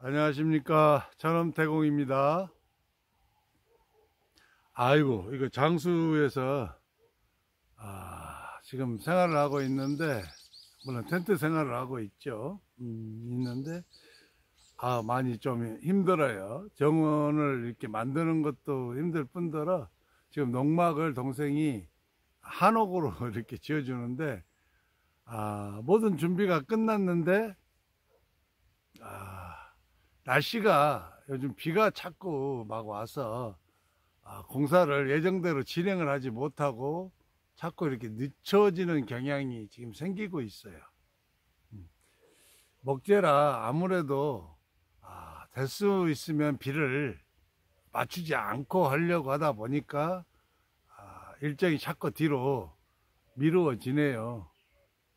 안녕하십니까. 천엄태공입니다. 아이고, 이거 장수에서 지금 생활을 하고 있는데, 물론 텐트 생활을 하고 있죠. 있는데 많이 좀 힘들어요. 정원을 이렇게 만드는 것도 힘들 뿐더러 지금 농막을 동생이 한옥으로 이렇게 지어주는데, 모든 준비가 끝났는데 날씨가 요즘 비가 자꾸 막 와서 공사를 예정대로 진행을 하지 못하고 자꾸 이렇게 늦춰지는 경향이 지금 생기고 있어요. 목재라 아무래도 될 수 있으면 비를 맞추지 않고 하려고 하다 보니까 일정이 자꾸 뒤로 미루어지네요.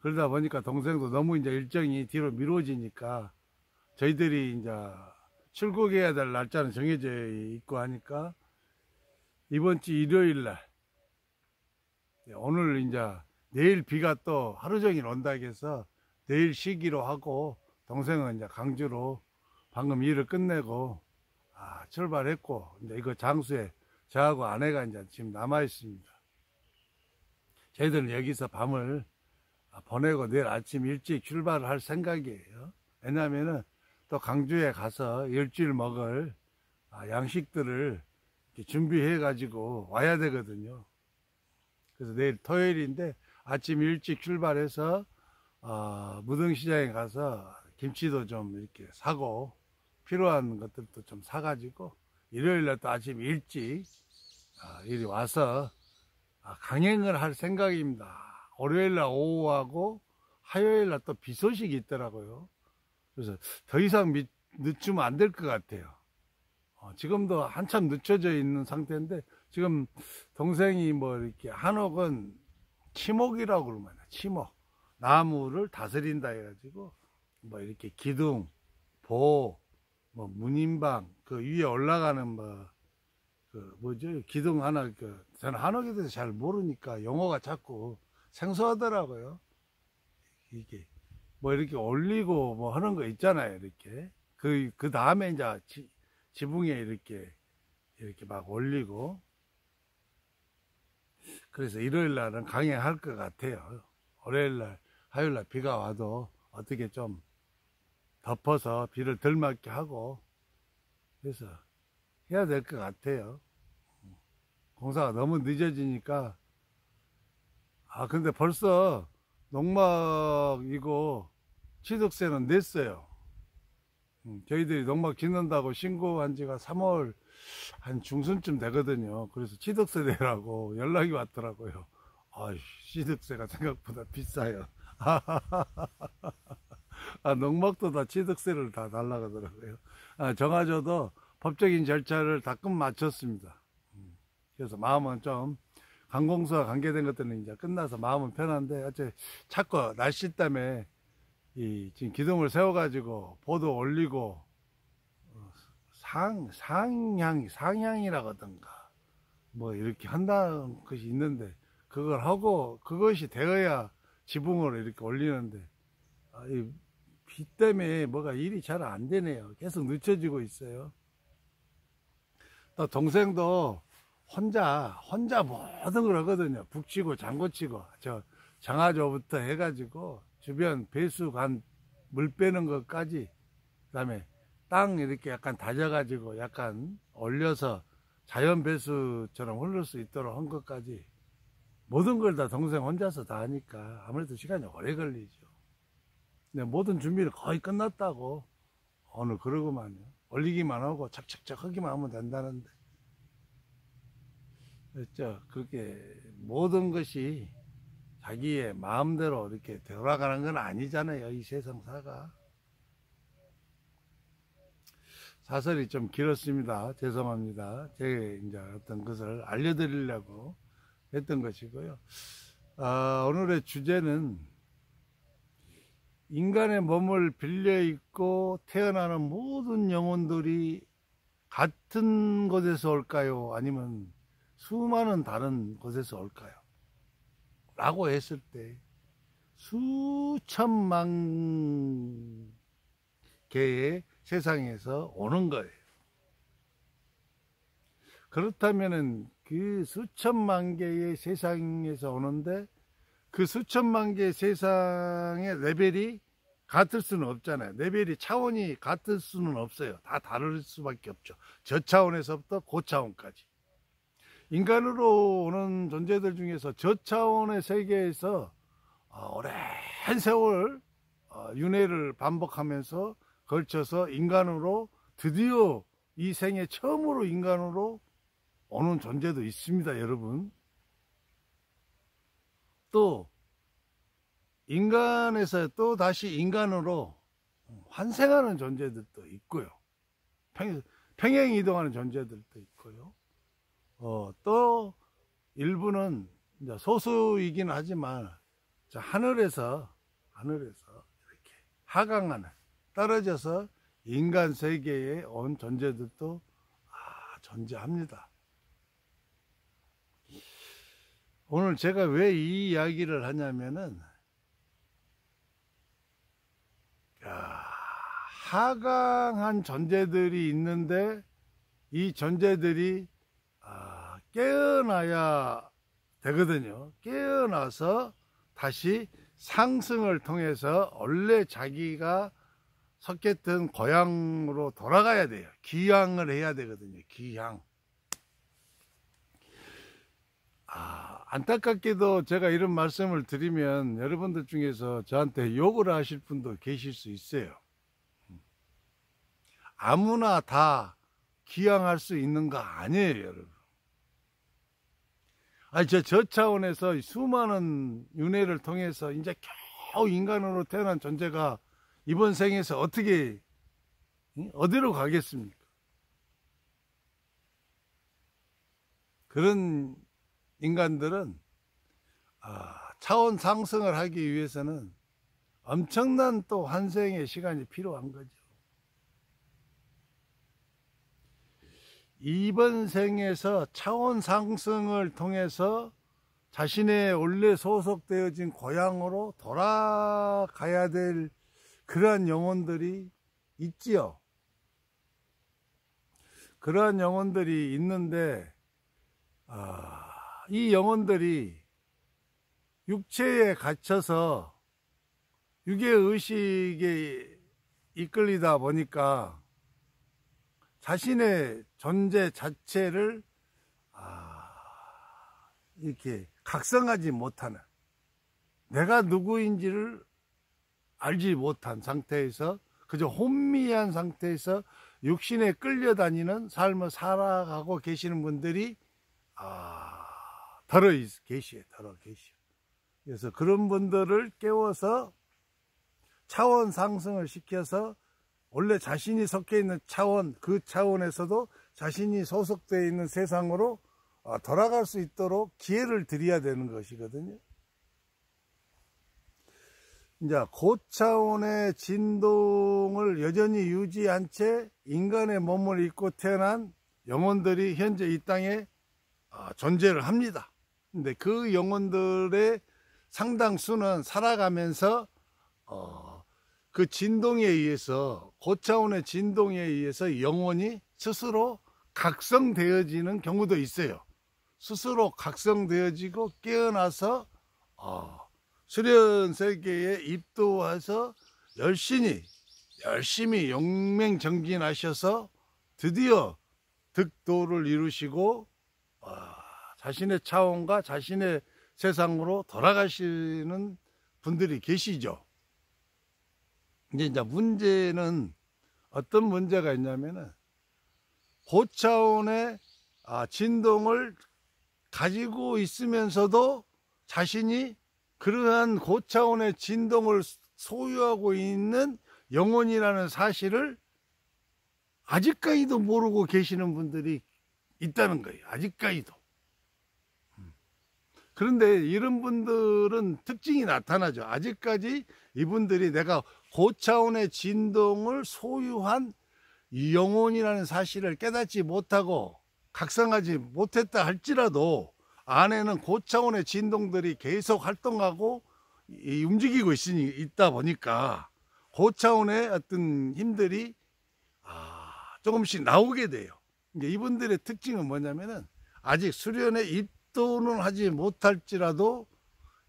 그러다 보니까 동생도 너무 이제 일정이 뒤로 미루어지니까 저희들이 이제 출국해야 될 날짜는 정해져 있고 하니까 이번 주 일요일 날, 오늘 이제 내일 비가 또 하루 종일 온다 해서 내일 쉬기로 하고, 동생은 이제 강주로 방금 일을 끝내고 출발했고, 이제 이거 장수에 저하고 아내가 이제 지금 남아 있습니다. 저희들은 여기서 밤을 보내고 내일 아침 일찍 출발을 할 생각이에요. 왜냐하면은 또 강주에 가서 일주일 먹을 양식들을 준비해 가지고 와야 되거든요. 그래서 내일 토요일인데 아침 일찍 출발해서 무등시장에 가서 김치도 좀 이렇게 사고 필요한 것들도 좀 사가지고 일요일날 또 아침 일찍 이리 와서 강행을 할 생각입니다. 월요일날 오후하고 화요일날 또 비 소식이 있더라고요. 그래서 더 이상 늦추면 안 될 것 같아요. 지금도 한참 늦춰져 있는 상태인데, 지금 동생이 뭐 이렇게 한옥은 치목이라고 그러면 치목, 나무를 다스린다 해가지고 뭐 이렇게 기둥, 보, 뭐 문인방 그 위에 올라가는 뭐죠 기둥 하나, 저는 한옥에 대해서 잘 모르니까 용어가 자꾸 생소하더라고요. 이게 뭐 이렇게 올리고 뭐 하는 거 있잖아요. 이렇게 그 다음에 이제 지붕에 이렇게 막 올리고, 그래서 일요일 날은 강행할 것 같아요. 월요일 날, 화요일 날 비가 와도 어떻게 좀 덮어서 비를 덜 맞게 하고 그래서 해야 될 것 같아요. 공사가 너무 늦어지니까. 근데 벌써 농막이고 취득세는 냈어요. 저희들이 농막 짓는다고 신고한 지가 3월 한 중순쯤 되거든요. 그래서 취득세 내라고 연락이 왔더라고요. 취득세가 생각보다 비싸요. 농막도 다 취득세를 다 달라고 하더라고요. 정화조도 법적인 절차를 다 끝 마쳤습니다. 그래서 마음은 좀, 관공서와 관계된 것들은 이제 끝나서 마음은 편한데, 어째 자꾸 날씨 때문에 지금 기둥을 세워가지고 보도 올리고 상향이라고 하던가 뭐 이렇게 한다는 것이 있는데, 그걸 하고 그것이 되어야 지붕으로 이렇게 올리는데 이 비 때문에 뭐가 일이 잘 안 되네요. 계속 늦춰지고 있어요. 또 동생도 혼자 모든 걸 하거든요. 북치고 장구치고 장화조부터 해가지고 주변 배수관 물 빼는 것까지, 그 다음에 땅 이렇게 약간 다져가지고 약간 올려서 자연 배수처럼 흐를 수 있도록 한 것까지, 모든 걸 다 동생 혼자서 다 하니까 아무래도 시간이 오래 걸리죠. 근데 모든 준비를 거의 끝났다고 오늘 그러고만요. 올리기만 하고 착착착 하기만 하면 된다는데, 그렇게 모든 것이 자기의 마음대로 이렇게 돌아가는 건 아니잖아요. 이 세상사가. 사설이 좀 길었습니다. 죄송합니다. 제 이제 어떤 것을 알려드리려고 했던 것이고요. 오늘의 주제는 인간의 몸을 빌려 입고 태어나는 모든 영혼들이 같은 곳에서 올까요? 아니면 수많은 다른 곳에서 올까요? 라고 했을 때 수천만 개의 세상에서 오는 거예요. 그렇다면은 그 수천만 개의 세상에서 오는데 그 수천만 개의 세상의 레벨이 같을 수는 없잖아요. 레벨이 차원이 같을 수는 없어요. 다 다를 수밖에 없죠. 저차원에서부터 고차원까지. 인간으로 오는 존재들 중에서 저차원의 세계에서 오랜 세월 윤회를 반복하면서 걸쳐서 인간으로 드디어 이 생에 처음으로 인간으로 오는 존재도 있습니다, 여러분. 또 인간에서 또 다시 인간으로 환생하는 존재들도 있고요. 평행 이동하는 존재들도 있고요. 또 일부는 이제 소수이긴 하지만 하늘에서 이렇게 하강하는, 떨어져서 인간 세계에 온 존재들도 존재합니다. 오늘 제가 왜 이 이야기를 하냐면은 하강한 존재들이 있는데 이 존재들이 깨어나야 되거든요. 깨어나서 다시 상승을 통해서 원래 자기가 속했던 고향으로 돌아가야 돼요. 귀향을 해야 되거든요. 귀향. 안타깝게도 제가 이런 말씀을 드리면 여러분들 중에서 저한테 욕을 하실 분도 계실 수 있어요. 아무나 다 귀향할 수 있는 거 아니에요, 여러분. 저 차원에서 수많은 윤회를 통해서 이제 겨우 인간으로 태어난 존재가 이번 생에서 어디로 가겠습니까? 그런 인간들은 차원 상승을 하기 위해서는 엄청난 또 환생의 시간이 필요한 거죠. 이번 생에서 차원 상승을 통해서 자신의 원래 소속되어진 고향으로 돌아가야 될 그러한 영혼들이 있지요. 그러한 영혼들이 있는데 이 영혼들이 육체에 갇혀서 육의식에 이끌리다 보니까 자신의 존재 자체를 이렇게 각성하지 못하는, 내가 누구인지를 알지 못한 상태에서 그저 혼미한 상태에서 육신에 끌려다니는 삶을 살아가고 계시는 분들이 더러 계시요. 그래서 그런 분들을 깨워서 차원 상승을 시켜서 원래 자신이 속해 있는 차원, 그 차원에서도 자신이 소속되어 있는 세상으로 돌아갈 수 있도록 기회를 드려야 되는 것이거든요. 이제 고차원의 진동을 여전히 유지한 채 인간의 몸을 입고 태어난 영혼들이 현재 이 땅에 존재를 합니다. 근데 그 영혼들의 상당수는 살아가면서 그 진동에 의해서, 고차원의 진동에 의해서 영혼이 스스로 각성되어지는 경우도 있어요. 스스로 각성되어지고 깨어나서 수련 세계에 입도해서 열심히 용맹정진하셔서 드디어 득도를 이루시고 자신의 차원과 자신의 세상으로 돌아가시는 분들이 계시죠. 이제 문제는 어떤 문제가 있냐면은 고차원의 진동을 가지고 있으면서도 자신이 그러한 고차원의 진동을 소유하고 있는 영혼이라는 사실을 아직까지도 모르고 계시는 분들이 있다는 거예요. 아직까지도. 그런데 이런 분들은 특징이 나타나죠. 아직까지 이분들이 내가 고차원의 진동을 소유한 영혼이라는 사실을 깨닫지 못하고 각성하지 못했다 할지라도 안에는 고차원의 진동들이 계속 활동하고 움직이고 있다 보니까 고차원의 어떤 힘들이 조금씩 나오게 돼요. 이제 이분들의 특징은 뭐냐면은 아직 수련에 입도는 하지 못할지라도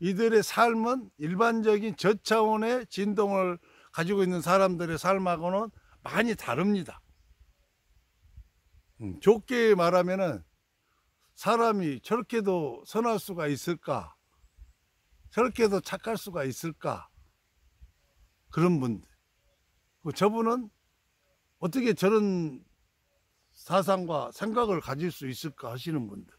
이들의 삶은 일반적인 저차원의 진동을 가지고 있는 사람들의 삶하고는 많이 다릅니다. 좋게 말하면은 사람이 저렇게도 선할 수가 있을까? 저렇게도 착할 수가 있을까? 그런 분들. 저분은 어떻게 저런 사상과 생각을 가질 수 있을까 하시는 분들.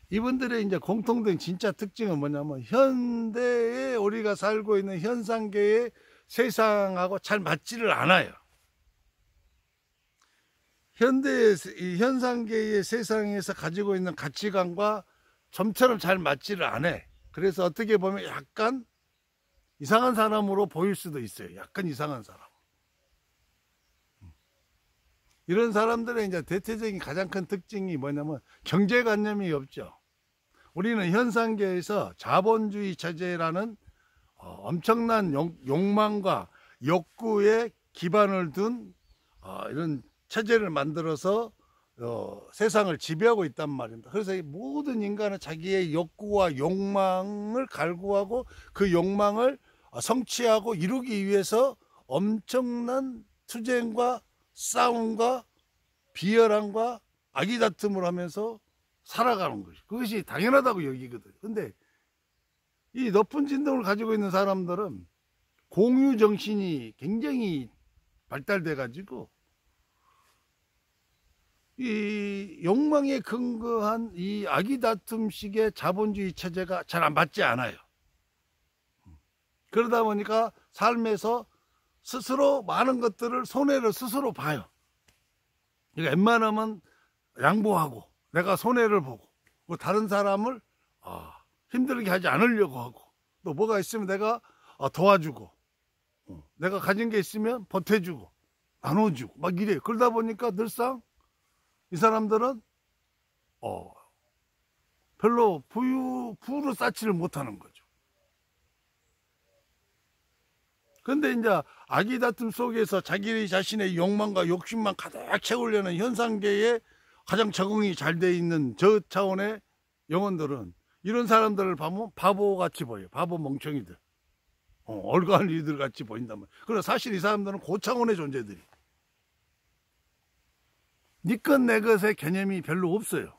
이분들의 이제 공통된 진짜 특징은 뭐냐면 현대에 우리가 살고 있는 현상계의 세상하고 잘 맞지를 않아요. 현대의 이 현상계의 세상에서 가지고 있는 가치관과 좀처럼 잘 맞지를 않아. 그래서 어떻게 보면 약간 이상한 사람으로 보일 수도 있어요. 약간 이상한 사람. 이런 사람들의 이제 대체적인 가장 큰 특징이 뭐냐면 경제관념이 없죠. 우리는 현상계에서 자본주의 체제라는 엄청난 욕망과 욕구에 기반을 둔 이런 체제를 만들어서 세상을 지배하고 있단 말입니다. 그래서 모든 인간은 자기의 욕구와 욕망을 갈구하고 그 욕망을 성취하고 이루기 위해서 엄청난 투쟁과 싸움과 비열함과 아기다툼을 하면서 살아가는 것이, 그것이 당연하다고 여기거든. 근데 이 높은 진동을 가지고 있는 사람들은 공유 정신이 굉장히 발달돼 가지고 이 욕망에 근거한 이 아기다툼식의 자본주의 체제가 잘 안 맞지 않아요. 그러다 보니까 삶에서 스스로 많은 것들을 손해를 스스로 봐요. 그러니까 웬만하면 양보하고 내가 손해를 보고 다른 사람을 힘들게 하지 않으려고 하고 또 뭐가 있으면 내가 도와주고 내가 가진 게 있으면 보태주고 나눠주고 막 이래요. 그러다 보니까 늘상 이 사람들은 별로 부를 쌓지를 못하는 거죠. 근데 이제 아기 다툼 속에서 자기 자신의 욕망과 욕심만 가득 채우려는 현상계에 가장 적응이 잘 돼 있는 저 차원의 영혼들은 이런 사람들을 보면 바보같이 보여요. 바보 멍청이들. 얼간한 이들 같이 보인단 말이에요. 그러나 사실 이 사람들은 고차원의 존재들이. 네 것 내 것의 개념이 별로 없어요.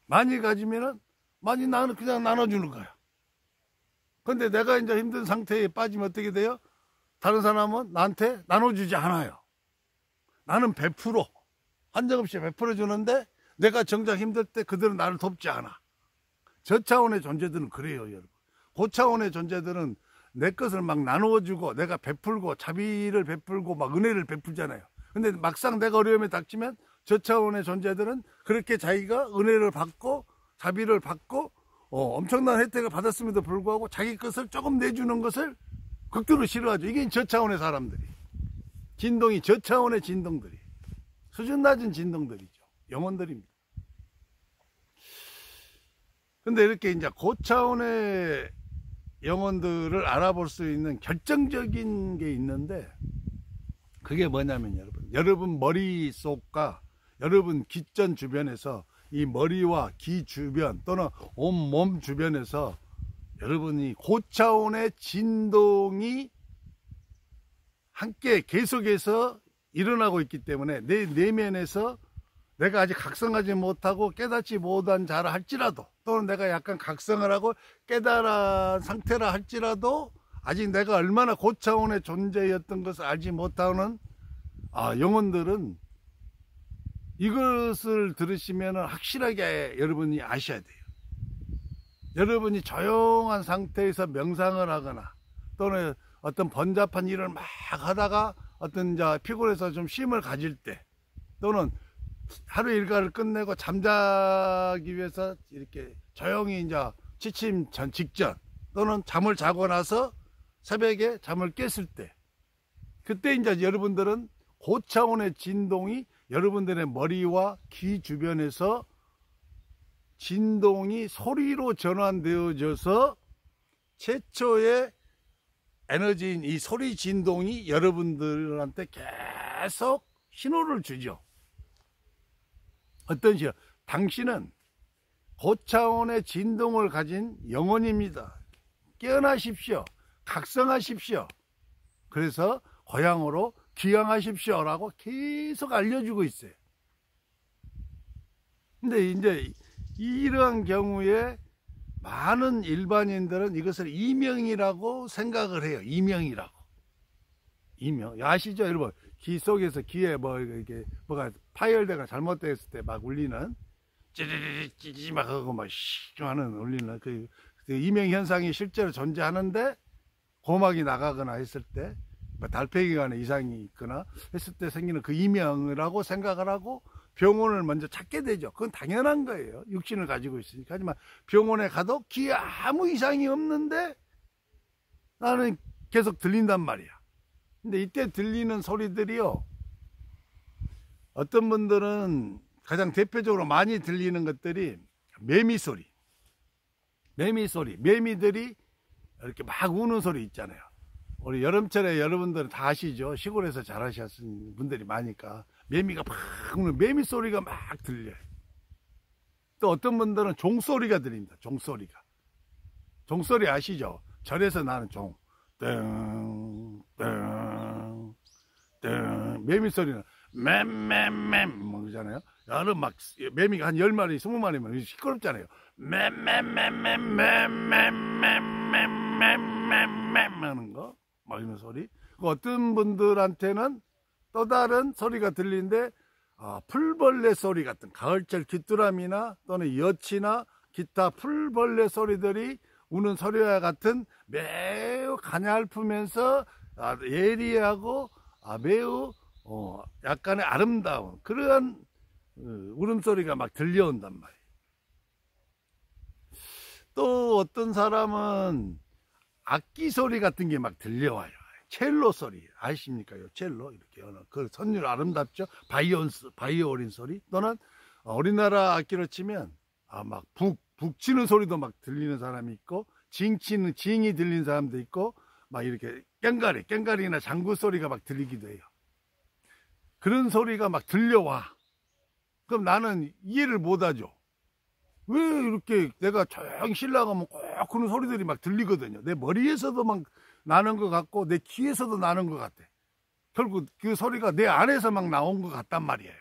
많이 가지면은 많이 나는 그냥 나눠주는 거야. 근데 내가 이제 힘든 상태에 빠지면 어떻게 돼요? 다른 사람은 나한테 나눠주지 않아요. 나는 100% 한정없이 100% 주는데 내가 정작 힘들 때 그들은 나를 돕지 않아. 저 차원의 존재들은 그래요, 여러분. 그 차원의 존재들은 내 것을 막 나누어주고 내가 베풀고 자비를 베풀고 막 은혜를 베풀잖아요. 근데 막상 내가 어려움에 닥치면 저 차원의 존재들은 그렇게 자기가 은혜를 받고 자비를 받고 엄청난 혜택을 받았음에도 불구하고 자기 것을 조금 내주는 것을 극도로 싫어하죠. 이게 저 차원의 사람들이. 진동이 저 차원의 진동들이. 수준 낮은 진동들이죠. 영혼들입니다. 근데 이렇게 이제 고차원의 영혼들을 알아볼 수 있는 결정적인 게 있는데 그게 뭐냐면 여러분 머릿속과 여러분 귓전 주변에서 이 머리와 귀 주변 또는 온몸 주변에서 여러분이 고차원의 진동이 함께 계속해서 일어나고 있기 때문에 내 내면에서 내가 아직 각성하지 못하고 깨닫지 못한 자라 할지라도 또는 내가 약간 각성을 하고 깨달은 상태라 할지라도 아직 내가 얼마나 고차원의 존재였던 것을 알지 못하는 영혼들은 이것을 들으시면 확실하게 여러분이 아셔야 돼요. 여러분이 조용한 상태에서 명상을 하거나 또는 어떤 번잡한 일을 막 하다가 어떤 피곤해서 좀 쉼을 가질 때 또는 하루 일과를 끝내고 잠자기 위해서 이렇게 조용히 이제 취침 전 직전 또는 잠을 자고 나서 새벽에 잠을 깼을 때 그때 이제 여러분들은 고차원의 진동이 여러분들의 머리와 귀 주변에서 진동이 소리로 전환되어져서 최초의 에너지인 이 소리 진동이 여러분들한테 계속 신호를 주죠. 어떤 신호? 당신은 고차원의 진동을 가진 영혼입니다. 깨어나십시오. 각성하십시오. 그래서 고향으로 귀향하십시오 라고 계속 알려주고 있어요. 근데 이제 이러한 경우에 많은 일반인들은 이것을 이명이라고 생각을 해요. 이명이라고. 이명. 아시죠? 여러분. 귀 속에서 귀에 뭐, 이렇게, 뭐가 파열대가 잘못됐을 때 막 울리는, 찌리리찌지 막 하고 막 씩 하는 울리는 그 이명 현상이 실제로 존재하는데, 고막이 나가거나 했을 때, 달팽이가 이상이 있거나 했을 때 생기는 그 이명이라고 생각을 하고 병원을 먼저 찾게 되죠. 그건 당연한 거예요. 육신을 가지고 있으니까. 하지만 병원에 가도 귀에 아무 이상이 없는데 나는 계속 들린단 말이야. 근데 이때 들리는 소리들이요. 어떤 분들은 가장 대표적으로 많이 들리는 것들이 매미 소리. 매미 소리. 매미들이 이렇게 막 우는 소리 있잖아요. 우리 여름철에 여러분들은 다 아시죠? 시골에서 자라셨은 분들이 많으니까 매미가 막 우는 매미 소리가 막 들려요. 또 어떤 분들은 종소리가 들립니다. 종소리가. 종소리 아시죠? 절에서 나는 종. 땡, 땡, 땡. 매미 소리는 맴맴맴 뭐 그러잖아요. 여름 막 매미가 한 10마리, 20마리면 시끄럽잖아요. 맴맴맴맴맴맴맴맴맴 하는 거. 막 이런 소리. 어떤 분들한테는 또 다른 소리가 들리는데 풀벌레 소리 같은 가을철 귀뚜라미나 또는 여치나 기타 풀벌레 소리들이 우는 소리와 같은 매우 가냘프면서 예리하고 매우 약간의 아름다운 그러한 울음소리가 막 들려온단 말이에요. 또 어떤 사람은 악기 소리 같은 게 막 들려와요. 첼로 소리 아십니까? 첼로 이렇게 그 선율 아름답죠. 바이올린 소리 또는 우리나라 악기로 치면 막 북 치는 소리도 막 들리는 사람이 있고 징이 들리는 사람도 있고 막 이렇게 깽가리나 장구 소리가 막 들리기도 해요. 그런 소리가 막 들려와. 그럼 나는 이해를 못하죠. 왜 이렇게 내가 조용히 쉬려고 하면 꼭 그런 소리들이 막 들리거든요. 내 머리에서도 막 나는 것 같고 내 귀에서도 나는 것 같아. 결국 그 소리가 내 안에서 막 나온 것 같단 말이에요.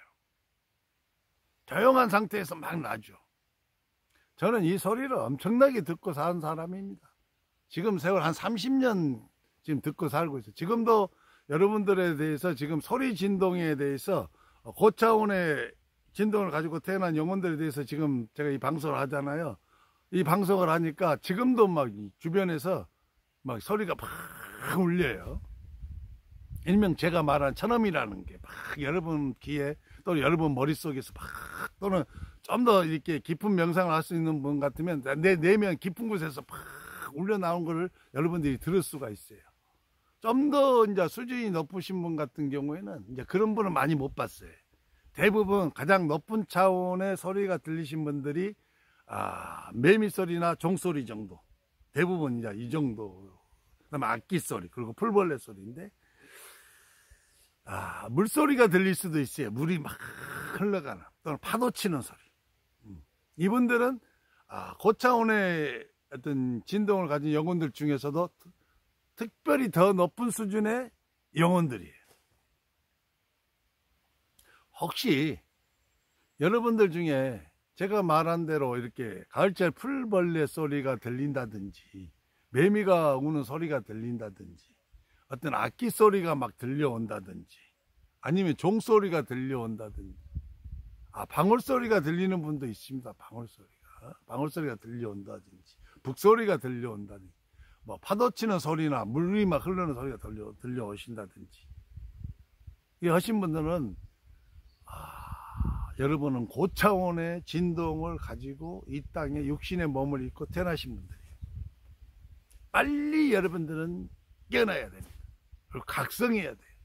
조용한 상태에서 막 나죠. 저는 이 소리를 엄청나게 듣고 사는 사람입니다. 지금 세월 한 30년 지금 듣고 살고 있어요. 지금도 여러분들에 대해서 지금 소리 진동에 대해서 고차원의 진동을 가지고 태어난 영혼들에 대해서 지금 제가 이 방송을 하잖아요. 이 방송을 하니까 지금도 막 주변에서 막 소리가 막 울려요. 일명 제가 말한 천엄이라는 게 막 여러분 귀에 또는 여러분 머릿속에서 막 또는 좀 더 이렇게 깊은 명상을 할 수 있는 분 같으면 내 내면 깊은 곳에서 막 울려 나온 거를 여러분들이 들을 수가 있어요. 좀 더 이제 수준이 높으신 분 같은 경우에는 이제 그런 분은 많이 못 봤어요. 대부분 가장 높은 차원의 소리가 들리신 분들이 매미 소리나 종소리 정도. 대부분 이제 이 정도. 그다음에 악기 소리 그리고 풀벌레 소리인데 물소리가 들릴 수도 있어요. 물이 막 흘러가는 또는 파도 치는 소리. 이분들은 고차원의 어떤 진동을 가진 영혼들 중에서도 특별히 더 높은 수준의 영혼들이에요. 혹시 여러분들 중에 제가 말한 대로 이렇게 가을철 풀벌레 소리가 들린다든지 매미가 우는 소리가 들린다든지 어떤 악기 소리가 막 들려온다든지 아니면 종소리가 들려온다든지 방울소리가 들리는 분도 있습니다. 방울소리가 들려온다든지 북소리가 들려온다든지 뭐 파도 치는 소리나 물이 막 흐르는 소리가 들려오신다든지 이 하신 분들은 여러분은 고차원의 진동을 가지고 이 땅에 육신의 몸을 입고 태어나신 분들이에요. 빨리 여러분들은 깨어나야 됩니다. 그리고 각성해야 돼요.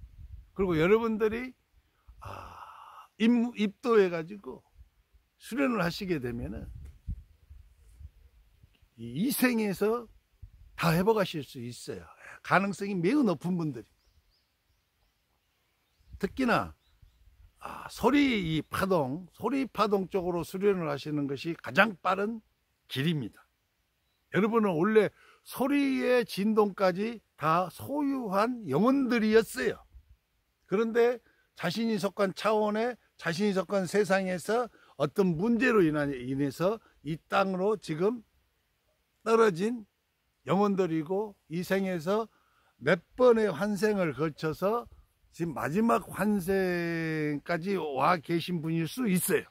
그리고 여러분들이 입도해가지고 수련을 하시게 되면은 이 생에서 다 회복하실 수 있어요. 가능성이 매우 높은 분들이. 특히나 소리 파동 쪽으로 수련을 하시는 것이 가장 빠른 길입니다. 여러분은 원래 소리의 진동까지 다 소유한 영혼들이었어요. 그런데 자신이 속한 차원에, 자신이 속한 세상에서 어떤 문제로 인해서 이 땅으로 지금 떨어진 영혼들이고, 이 생에서 몇 번의 환생을 거쳐서 지금 마지막 환생까지 와 계신 분일 수 있어요.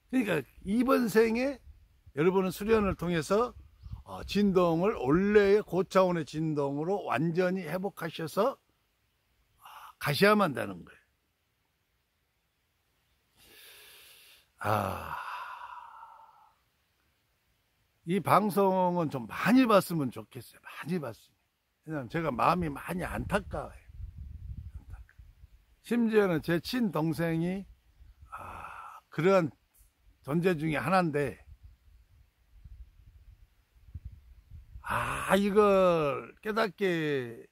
그러니까 이번 생에 여러분은 수련을 통해서 진동을 원래의 고차원의 진동으로 완전히 회복하셔서 가셔야만 되는 거예요. 이 방송은 좀 많이 봤으면 좋겠어요. 많이 봤으면. 왜냐하면 제가 마음이 많이 안타까워요. 심지어는 제 친동생이 그러한 존재 중에 하나인데, 이걸 깨닫게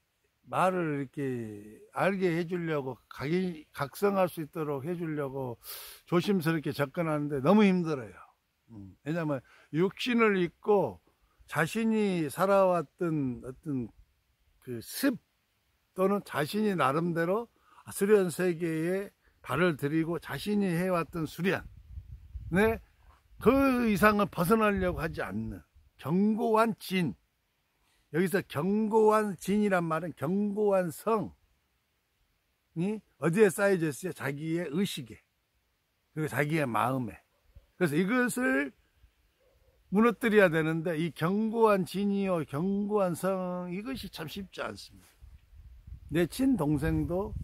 말을 이렇게 알게 해주려고, 각성할 수 있도록 해주려고 조심스럽게 접근하는데 너무 힘들어요. 왜냐하면 육신을 잊고 자신이 살아왔던 어떤 그 습, 또는 자신이 나름대로 수련 세계에 발을 들이고 자신이 해왔던 수련에 그 이상을 벗어나려고 하지 않는 견고한 진, 여기서 견고한 진이란 말은 견고한 성이 어디에 쌓여져 있어요? 자기의 의식에, 그리고 자기의 마음에. 그래서 이것을 무너뜨려야 되는데, 이 견고한 진이요, 견고한 성, 이것이 참 쉽지 않습니다. 내 친동생도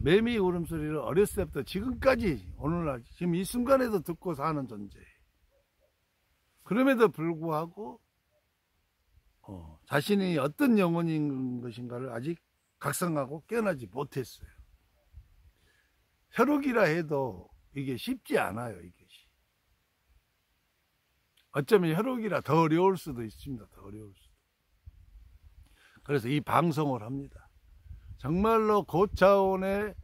매미 울음소리를 어렸을 때부터 지금까지, 오늘날 지금 이 순간에도 듣고 사는 존재예요. 그럼에도 불구하고 자신이 어떤 영혼인 것인가를 아직 각성하고 깨어나지 못했어요. 혈육이라 해도 이게 쉽지 않아요. 이것이 어쩌면 혈육이라 더 어려울 수도 있습니다. 더 어려울 수도. 그래서 이 방송을 합니다. 정말로 고차원의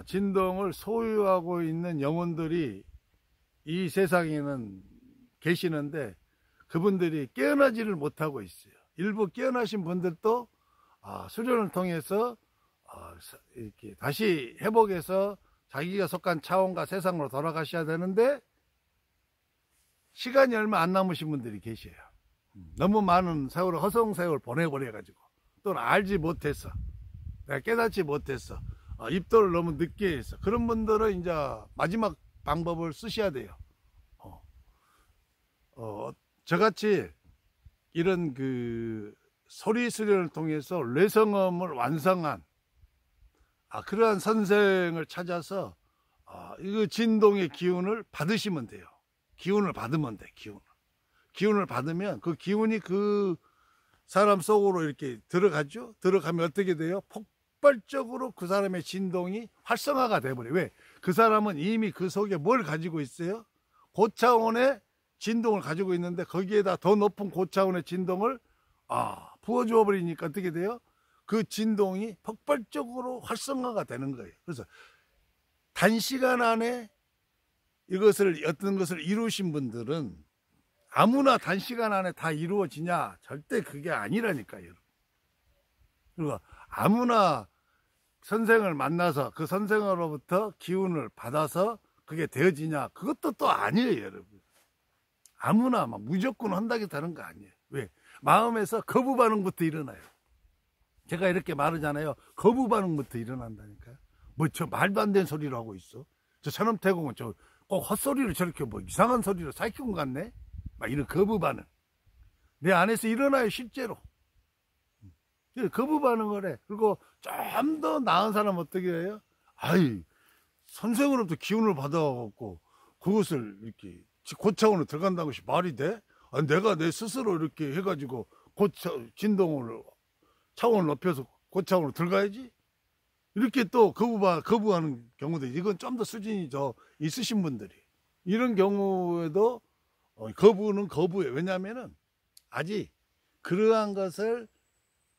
진동을 소유하고 있는 영혼들이 이 세상에는 계시는데, 그분들이 깨어나지를 못하고 있어요. 일부 깨어나신 분들도 수련을 통해서 이렇게 다시 회복해서 자기가 속한 차원과 세상으로 돌아가셔야 되는데, 시간이 얼마 안 남으신 분들이 계셔요. 너무 많은 세월을, 허송 세월 보내버려가지고, 또는 알지 못해서, 내가 깨닫지 못해서, 입도를 너무 늦게 해서, 그런 분들은 이제 마지막 방법을 쓰셔야 돼요. 저같이 이런 그 소리 수련을 통해서 뇌성음을 완성한 그러한 선생을 찾아서 이 진동의 기운을 받으시면 돼요. 기운을 받으면 돼. 기운을 받으면 그 기운이 그 사람 속으로 이렇게 들어가죠. 들어가면 어떻게 돼요? 폭발적으로 그 사람의 진동이 활성화가 돼버려요. 왜? 그 사람은 이미 그 속에 뭘 가지고 있어요? 고차원의 진동을 가지고 있는데, 거기에다 더 높은 고차원의 진동을 부어주어 버리니까 어떻게 돼요? 그 진동이 폭발적으로 활성화가 되는 거예요. 그래서 단시간 안에 어떤 것을 이루신 분들은 아무나 단시간 안에 다 이루어지냐? 절대 그게 아니라니까요, 여러분. 그리고 아무나 선생을 만나서 그 선생으로부터 기운을 받아서 그게 되어지냐? 그것도 또 아니에요, 여러분. 아무나 무조건 한다고 되는 거 아니에요. 왜? 마음에서 거부 반응부터 일어나요. 제가 이렇게 말하잖아요. 거부 반응부터 일어난다니까요. 저 말도 안 되는 소리를 하고 있어. 저 천엄태공은 꼭 헛소리를 저렇게 이상한 소리로 사이키군 같네? 이런 거부 반응. 내 안에서 일어나요, 실제로. 거부 반응을 해. 그리고 좀 더 나은 사람 어떻게 해요? 선생으로부터 기운을 받아갖고 그것을 이렇게 고차원으로 들어간다는 것이 말이 돼? 내가 내 스스로 이렇게 해가지고 진동을 차원을 높여서 고차원으로 들어가야지? 이렇게 또 거부하는 경우도, 이건 좀 더 수준이 더 있으신 분들이. 이런 경우에도 거부는 거부예요. 왜냐하면은 아직 그러한 것을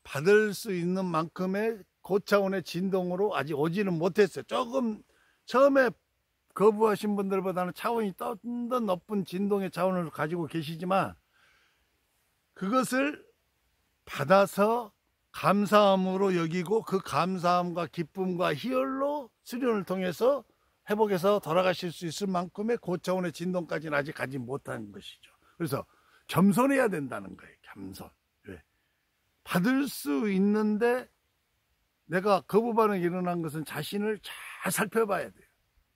받을 수 있는 만큼의 고차원의 진동으로 아직 오지는 못했어요. 조금 처음에 거부하신 분들보다는 차원이 더 높은 진동의 차원을 가지고 계시지만, 그것을 받아서 감사함으로 여기고 그 감사함과 기쁨과 희열로 수련을 통해서 회복해서 돌아가실 수 있을 만큼의 고차원의 진동까지는 아직 가지 못한 것이죠. 그래서 겸손해야 된다는 거예요. 겸손. 왜? 받을 수 있는데 내가 거부 반응이 일어난 것은 자신을 잘 살펴봐야 돼요.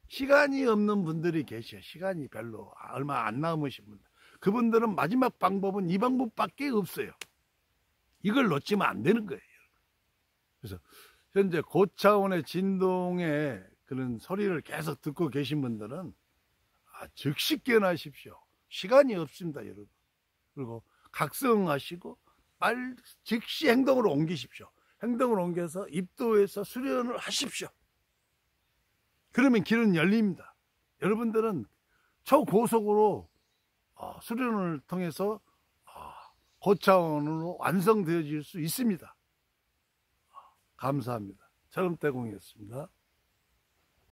시간이 없는 분들이 계셔. 시간이 별로 얼마 안 남으신 분들. 그분들은 마지막 방법은 이 방법밖에 없어요. 이걸 놓치면 안 되는 거예요. 그래서 현재 고차원의 진동의 그런 소리를 계속 듣고 계신 분들은 즉시 깨어나십시오. 시간이 없습니다, 여러분. 그리고 각성하시고 즉시 행동으로 옮기십시오. 행동을 옮겨서 입도해서 수련을 하십시오. 그러면 길은 열립니다. 여러분들은 초고속으로 수련을 통해서 고차원으로 완성되어질 수 있습니다. 감사합니다. 철음대공이었습니다.